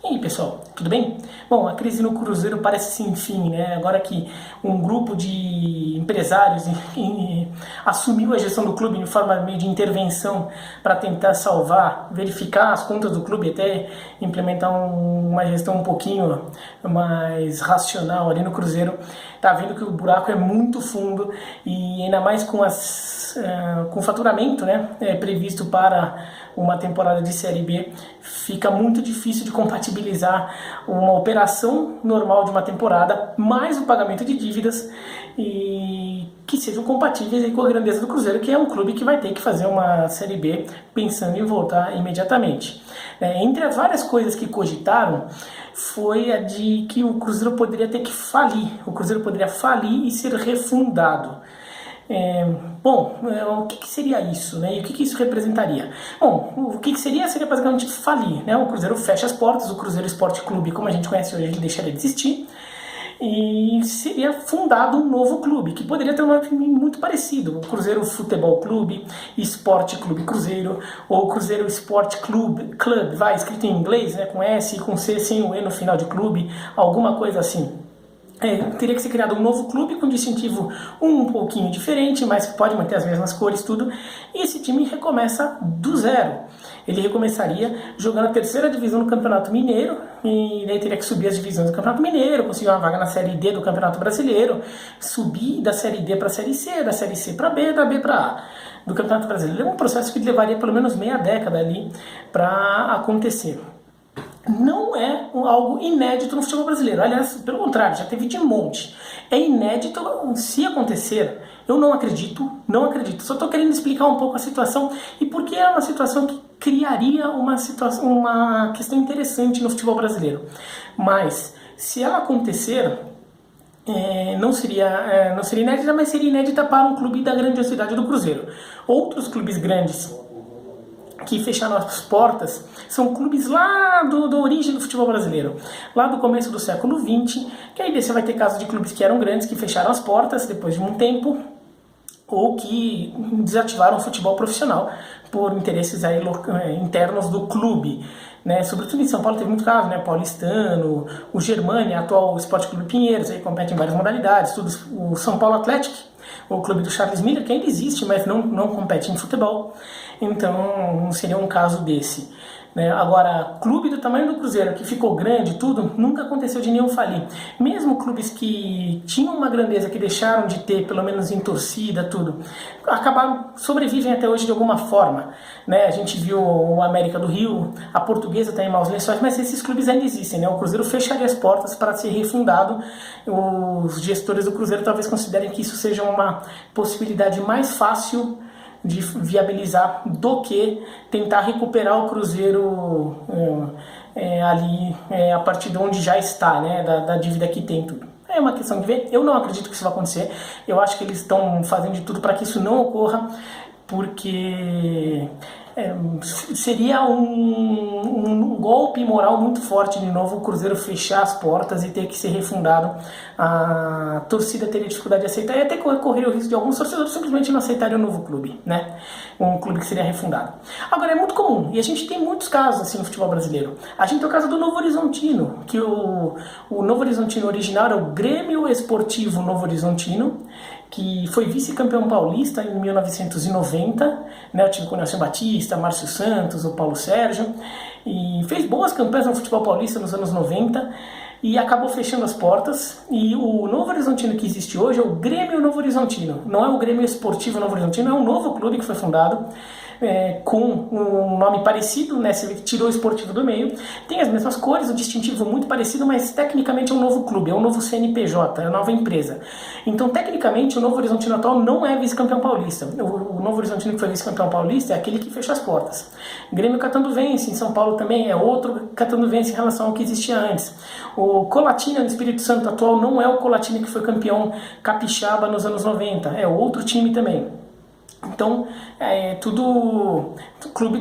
E aí, pessoal, tudo bem? Bom, a crise no Cruzeiro parece sem fim, né? Agora que um grupo de empresários assumiu a gestão do clube em forma meio de intervenção para tentar salvar, verificar as contas do clube, até implementar uma gestão um pouquinho mais racional ali no Cruzeiro, tá vendo que o buraco é muito fundo e ainda mais com o faturamento, né, previsto para uma temporada de Série B, fica muito difícil de compatibilizar uma operação normal de uma temporada mais o pagamento de dívidas e que sejam compatíveis com a grandeza do Cruzeiro, que é um clube que vai ter que fazer uma Série B pensando em voltar imediatamente. Entre as várias coisas que cogitaram, foi a de que o Cruzeiro poderia ter que falir, o Cruzeiro poderia falir e ser refundado. O que seria isso, né? E o que isso representaria? Bom, o que seria basicamente falir, né? O Cruzeiro fecha as portas, o Cruzeiro Esporte Clube, como a gente conhece hoje, ele deixaria de existir e seria fundado um novo clube, que poderia ter um nome muito parecido, o Cruzeiro Futebol Clube, Esporte Clube Cruzeiro, ou Cruzeiro Esporte Club, vai, escrito em inglês, né? Com S e com C, sem o E no final de clube, alguma coisa assim. Teria que ser criado um novo clube com distintivo um pouquinho diferente, mas pode manter as mesmas cores, tudo. E esse time recomeça do zero. Ele recomeçaria jogando a terceira divisão do Campeonato Mineiro, e daí teria que subir as divisões do Campeonato Mineiro, conseguir uma vaga na Série D do Campeonato Brasileiro, subir da Série D para a Série C, da Série C para B, da B para A do Campeonato Brasileiro. É um processo que levaria pelo menos meia década ali para acontecer. Não é algo inédito no futebol brasileiro. Aliás, pelo contrário, já teve de monte. É inédito se acontecer. Eu não acredito. Só estou querendo explicar um pouco a situação e por que é uma situação que criaria uma questão interessante no futebol brasileiro. Mas, se ela acontecer, não seria inédita, mas seria inédita para um clube da grandiosidade do Cruzeiro. Outros clubes grandes que fecharam as portas são clubes lá da origem do futebol brasileiro, lá do começo do século XX, que aí você vai ter casos de clubes que eram grandes, que fecharam as portas depois de um tempo, ou que desativaram o futebol profissional por interesses aí, internos do clube. Né? Sobretudo em São Paulo teve muito caso, né? Paulistano, o Germânia, atual Esporte Clube Pinheiros, aí compete em várias modalidades, tudo, o São Paulo Athletic, o clube do Charles Miller, que ainda existe, mas não compete em futebol. Então, seria um caso desse. Né? Agora, clube do tamanho do Cruzeiro, que ficou grande, tudo, nunca aconteceu de nenhum falir. Mesmo clubes que tinham uma grandeza, que deixaram de ter, pelo menos em torcida, tudo, sobrevivem até hoje de alguma forma. Né? A gente viu o América do Rio, a Portuguesa está em maus lençóis, mas esses clubes ainda existem. Né? O Cruzeiro fecharia as portas para ser refundado. Os gestores do Cruzeiro talvez considerem que isso seja uma possibilidade mais fácil de viabilizar do que tentar recuperar o Cruzeiro ali a partir de onde já está, né, da dívida que tem, tudo. É uma questão de ver. Eu não acredito que isso vai acontecer. Eu acho que eles estão fazendo de tudo para que isso não ocorra, porque seria um golpe moral muito forte de novo o Cruzeiro fechar as portas e ter que ser refundado. A torcida teria dificuldade de aceitar e até correr o risco de alguns torcedores simplesmente não aceitarem o novo clube, né? Um clube que seria refundado. Agora, é muito comum, e a gente tem muitos casos assim no futebol brasileiro. A gente tem o caso do Novo Horizontino, que o Novo Horizontino original era o Grêmio Esportivo Novo Horizontino, que foi vice-campeão paulista em 1990, né, o time com o Nelson Batista, Márcio Santos, o Paulo Sérgio, e fez boas campanhas no futebol paulista nos anos 90, e acabou fechando as portas, e o Novo Horizontino que existe hoje é o Grêmio Novo Horizontino, não é o Grêmio Esportivo Novo Horizontino, é um novo clube que foi fundado, com um nome parecido, né? Você tirou o esportivo do meio, tem as mesmas cores, o distintivo muito parecido, mas tecnicamente é um novo clube, é um novo CNPJ, é uma nova empresa. Então, tecnicamente, o Novo Horizontino atual não é vice-campeão paulista. O Novo Horizontino que foi vice-campeão paulista é aquele que fecha as portas. Grêmio Catanduvense, em São Paulo também, é outro Catanduvense em relação ao que existia antes. O Colatina, no Espírito Santo atual, não é o Colatina que foi campeão capixaba nos anos 90, é outro time também. Então, tudo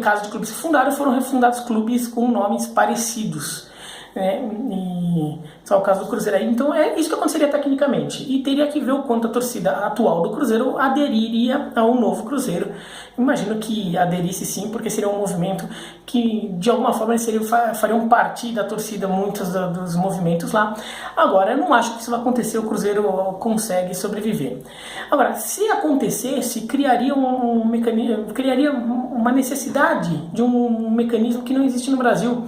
caso de clubes que fundaram, foram refundados clubes com nomes parecidos. E só o caso do Cruzeiro aí. Então é isso que aconteceria tecnicamente. E teria que ver o quanto a torcida atual do Cruzeiro aderiria ao novo Cruzeiro, imagino que aderisse sim, porque seria um movimento que de alguma forma fariam parte da torcida muitos dos movimentos lá. Agora, eu não acho que isso vai acontecer, o Cruzeiro consegue sobreviver. Agora, se acontecesse, criaria um mecanismo, criaria uma necessidade de um mecanismo que não existe no Brasil,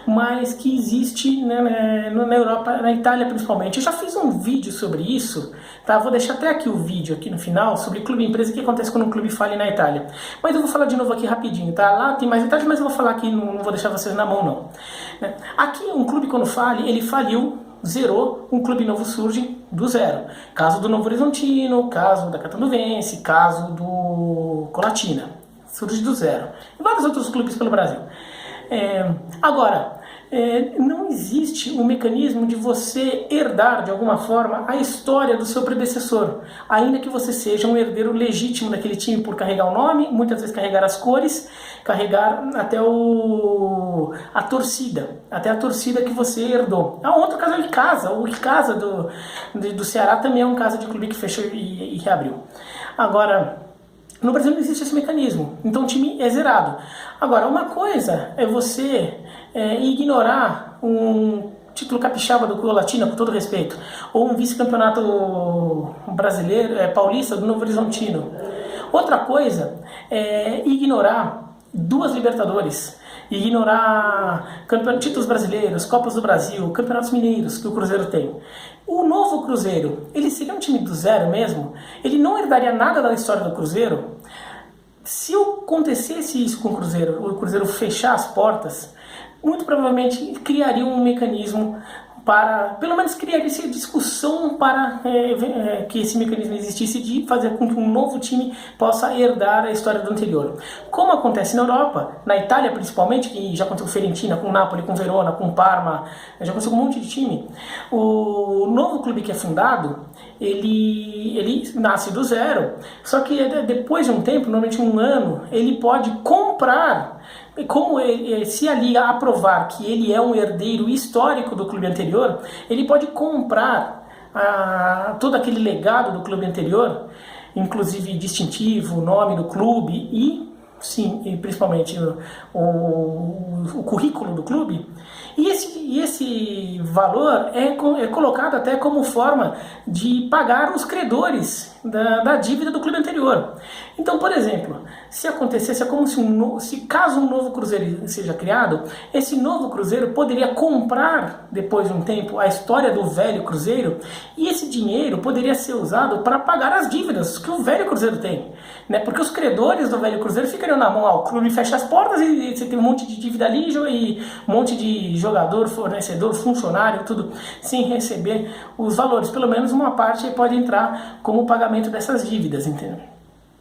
mas que existe, né, na Europa, na Itália principalmente. Eu já fiz um vídeo sobre isso, tá? Vou deixar até aqui o vídeo aqui no final sobre clube e empresa, o que acontece quando um clube falha na Itália. Mas eu vou falar de novo aqui rapidinho, tá? Lá tem mais detalhes, mas eu vou falar aqui, não vou deixar vocês na mão não. Aqui um clube quando falha, ele faliu, zerou, um clube novo surge do zero. Caso do Novo Horizontino, caso da Catanduvense, caso do Colatina. Surge do zero. E vários outros clubes pelo Brasil. Agora, não existe um mecanismo de você herdar de alguma forma a história do seu predecessor, ainda que você seja um herdeiro legítimo daquele time por carregar o nome, muitas vezes carregar as cores, carregar até a torcida que você herdou. Outro caso é o Icasa. O Icasa do Ceará também é um caso de clube que fechou e reabriu. Agora, no Brasil não existe esse mecanismo, então o time é zerado. Agora, uma coisa é você ignorar um título capixaba do Colatina, com todo respeito, ou um vice-campeonato brasileiro, paulista do Novo Horizontino. Outra coisa é ignorar 2 Libertadores, ignorar títulos brasileiros, Copas do Brasil, Campeonatos Mineiros que o Cruzeiro tem. O novo Cruzeiro, ele seria um time do zero mesmo? Ele não herdaria nada da história do Cruzeiro? Se acontecesse isso com o Cruzeiro fechar as portas, muito provavelmente criaria um mecanismo para, pelo menos criaria essa discussão para que esse mecanismo existisse de fazer com que um novo time possa herdar a história do anterior. Como acontece na Europa, na Itália principalmente, que já aconteceu com Fiorentina, com Napoli, com Verona, com Parma, já aconteceu com um monte de time. O novo clube que é fundado, ele nasce do zero, só que depois de um tempo, normalmente um ano, ele pode comprar. Como se a Liga aprovar que ele é um herdeiro histórico do clube anterior, ele pode comprar todo aquele legado do clube anterior, inclusive distintivo, o nome do clube e principalmente o currículo do clube. E esse valor é colocado até como forma de pagar os credores da dívida do clube anterior. Então, por exemplo, se acontecesse, é como se caso um novo Cruzeiro seja criado, esse novo Cruzeiro poderia comprar, depois de um tempo, a história do velho Cruzeiro, e esse dinheiro poderia ser usado para pagar as dívidas que o velho Cruzeiro tem. Né? Porque os credores do velho Cruzeiro ficariam na mão, o clube fecha as portas e você tem um monte de dívida ali e um monte de jogador, fornecedor, funcionário, tudo sem receber os valores. Pelo menos uma parte pode entrar como pagamento dessas dívidas, entendeu?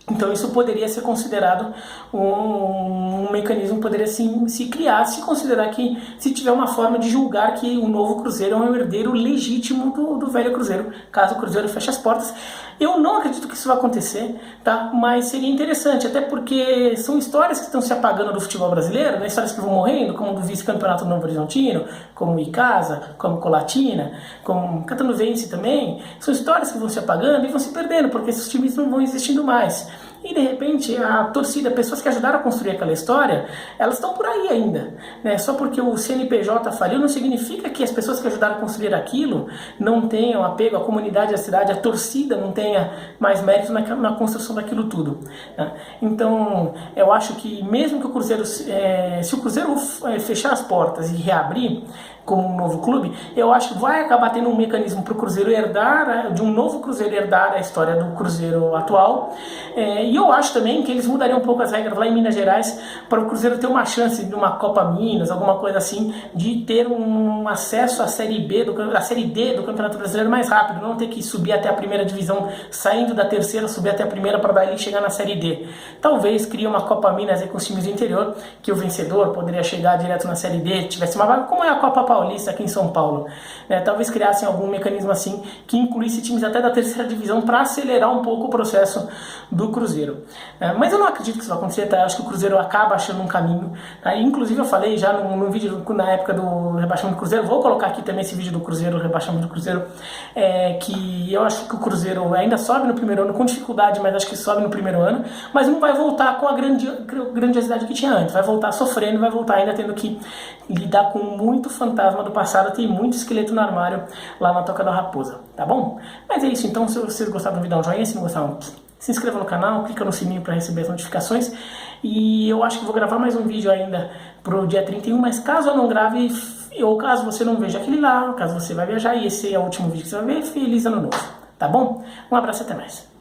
Então isso poderia ser considerado um mecanismo, poderia se criar, se considerar que se tiver uma forma de julgar que o novo Cruzeiro é um herdeiro legítimo do velho Cruzeiro, caso o Cruzeiro feche as portas. Eu não acredito que isso vai acontecer, tá? Mas seria interessante, até porque são histórias que estão se apagando do futebol brasileiro, né? Histórias que vão morrendo, como o do vice-campeonato do Novo Horizontino, como o Icasa, como Colatina, como Catanduvense também. São histórias que vão se apagando e vão se perdendo, porque esses times não vão existindo mais. E de repente a torcida, pessoas que ajudaram a construir aquela história, elas estão por aí ainda, né? Só porque o CNPJ faliu não significa que as pessoas que ajudaram a construir aquilo não tenham apego à comunidade, à cidade, a torcida não tenha mais mérito na construção daquilo tudo, né? Então eu acho que mesmo que o Cruzeiro, se o Cruzeiro fechar as portas e reabrir como um novo clube, eu acho que vai acabar tendo um mecanismo para o Cruzeiro herdar, de um novo Cruzeiro herdar a história do Cruzeiro atual. E eu acho também que eles mudariam um pouco as regras lá em Minas Gerais para o Cruzeiro ter uma chance de uma Copa Minas, alguma coisa assim, de ter um acesso à Série B, à Série D do Campeonato Brasileiro mais rápido, não ter que subir até a primeira divisão, saindo da terceira, subir até a primeira para daí chegar na Série D. Talvez crie uma Copa Minas aí com os times do interior, que o vencedor poderia chegar direto na Série D, tivesse uma vaga, como é a Copa Paulista aqui em São Paulo, né? Talvez criassem algum mecanismo assim que incluísse times até da terceira divisão para acelerar um pouco o processo do Cruzeiro. Cruzeiro. Mas eu não acredito que isso vai acontecer, tá? Eu acho que o Cruzeiro acaba achando um caminho. Tá? Inclusive eu falei já no vídeo na época do rebaixamento do Cruzeiro, vou colocar aqui também esse vídeo do Cruzeiro, rebaixamento do Cruzeiro, que eu acho que o Cruzeiro ainda sobe no primeiro ano com dificuldade, mas acho que sobe no primeiro ano, mas não vai voltar com a grandiosidade que tinha antes, vai voltar sofrendo, vai voltar ainda tendo que lidar com muito fantasma do passado, tem muito esqueleto no armário lá na Toca da Raposa, tá bom? Mas é isso, então se vocês gostaram do vídeo, dá um joinha, se não gostaram, se inscreva no canal, clica no sininho para receber as notificações, e eu acho que vou gravar mais um vídeo ainda pro dia 31, mas caso eu não grave, ou caso você não veja aquele lá, caso você vai viajar e esse é o último vídeo que você vai ver, feliz ano novo, tá bom? Um abraço e até mais.